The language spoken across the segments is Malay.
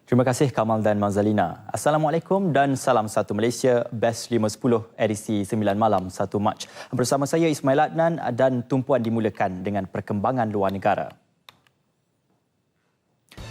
Terima kasih Kamal dan Mazalina. Assalamualaikum dan salam satu Malaysia, Best 510 edisi 9 malam 1 Mac. Bersama saya Ismail Adnan dan tumpuan dimulakan dengan perkembangan luar negara.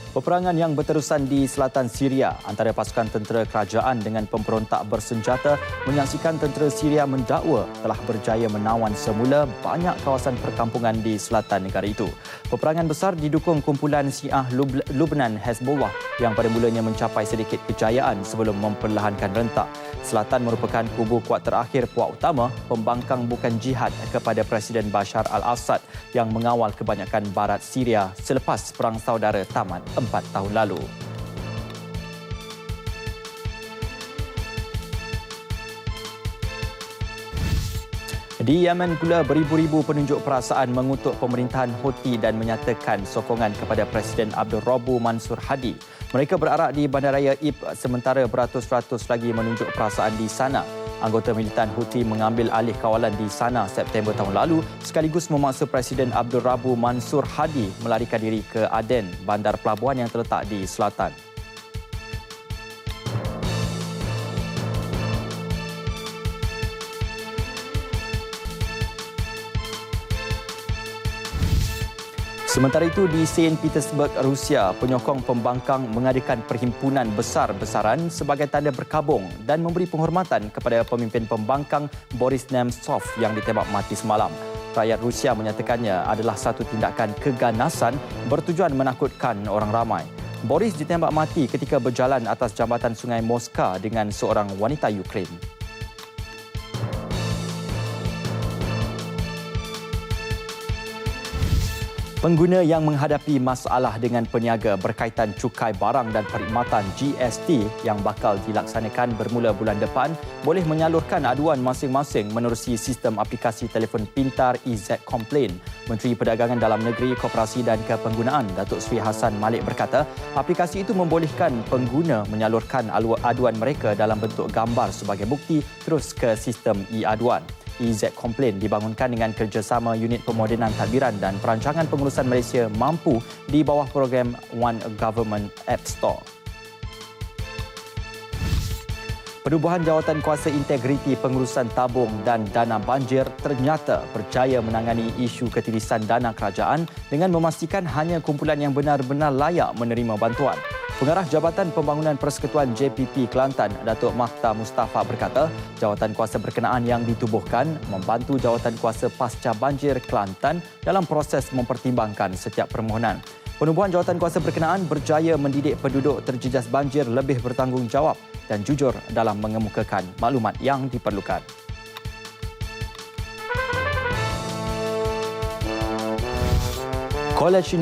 Peperangan yang berterusan di selatan Syria antara pasukan tentera kerajaan dengan pemberontak bersenjata menyaksikan tentera Syria mendakwa telah berjaya menawan semula banyak kawasan perkampungan di selatan negara itu. Peperangan besar didukung kumpulan Syiah Lubnan Hezbollah yang pada mulanya mencapai sedikit kejayaan sebelum memperlahankan rentak. Selatan merupakan kubu kuat terakhir puak utama pembangkang bukan jihad kepada Presiden Bashar al-Assad yang mengawal kebanyakan barat Syria selepas perang saudara tamat 4 tahun lalu. Di Yemen pula beribu-ribu penunjuk perasaan mengutuk pemerintahan Houthi dan menyatakan sokongan kepada Presiden Abdul Rabu Mansur Hadi. Mereka berarak di bandaraya Ib sementara beratus-ratus lagi menunjuk perasaan di sana. Anggota militan Houthi mengambil alih kawalan di sana September tahun lalu sekaligus memaksa Presiden Abdul Rabu Mansur Hadi melarikan diri ke Aden, bandar pelabuhan yang terletak di selatan. Sementara itu, di Saint Petersburg, Rusia, penyokong pembangkang mengadakan perhimpunan besar-besaran sebagai tanda berkabung dan memberi penghormatan kepada pemimpin pembangkang Boris Nemtsov yang ditembak mati semalam. Rakyat Rusia menyatakannya adalah satu tindakan keganasan bertujuan menakutkan orang ramai. Boris ditembak mati ketika berjalan atas jambatan Sungai Moskva dengan seorang wanita Ukraine. Pengguna yang menghadapi masalah dengan peniaga berkaitan cukai barang dan perkhidmatan GST yang bakal dilaksanakan bermula bulan depan boleh menyalurkan aduan masing-masing menerusi sistem aplikasi telefon pintar EZ Complain. Menteri Perdagangan Dalam Negeri, Koperasi dan Kepenggunaan Datuk Seri Hassan Malik berkata, aplikasi itu membolehkan pengguna menyalurkan aduan mereka dalam bentuk gambar sebagai bukti terus ke sistem e-aduan. EZ Complain dibangunkan dengan kerjasama Unit Pemodenan Tadbiran dan Perancangan Pengurusan Malaysia Mampu di bawah program One Government App Store. Penubuhan Jawatan Kuasa Integriti Pengurusan Tabung dan Dana Banjir ternyata berjaya menangani isu ketirisan dana kerajaan dengan memastikan hanya kumpulan yang benar-benar layak menerima bantuan. Pengarah Jabatan Pembangunan Persekutuan JPP Kelantan, Datuk Makhtar Mustafa berkata, jawatan kuasa berkenaan yang ditubuhkan membantu jawatan kuasa pasca banjir Kelantan dalam proses mempertimbangkan setiap permohonan. Penubuhan jawatan kuasa berkenaan berjaya mendidik penduduk terjejas banjir lebih bertanggungjawab dan jujur dalam mengemukakan maklumat yang diperlukan. College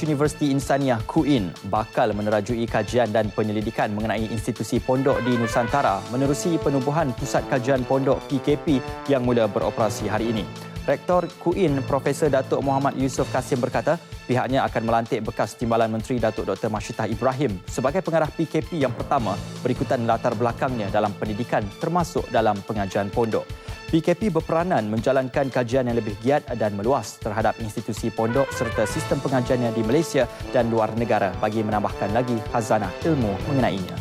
Universiti Insaniah KUIN bakal menerajui kajian dan penyelidikan mengenai institusi pondok di Nusantara menerusi penubuhan Pusat Kajian Pondok PKP yang mula beroperasi hari ini. Rektor KUIN Profesor Datuk Muhammad Yusof Kasim berkata, pihaknya akan melantik bekas Timbalan Menteri Datuk Dr. Masyidah Ibrahim sebagai pengarah PKP yang pertama berikutan latar belakangnya dalam pendidikan termasuk dalam pengajian pondok. PKP berperanan menjalankan kajian yang lebih giat dan meluas terhadap institusi pondok serta sistem pengajiannya di Malaysia dan luar negara bagi menambahkan lagi khazanah ilmu mengenainya.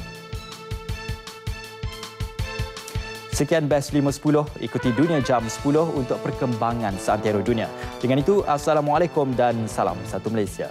Sekian Best 510, ikuti Dunia Jam 10 untuk perkembangan seantero dunia. Dengan itu, Assalamualaikum dan salam satu Malaysia.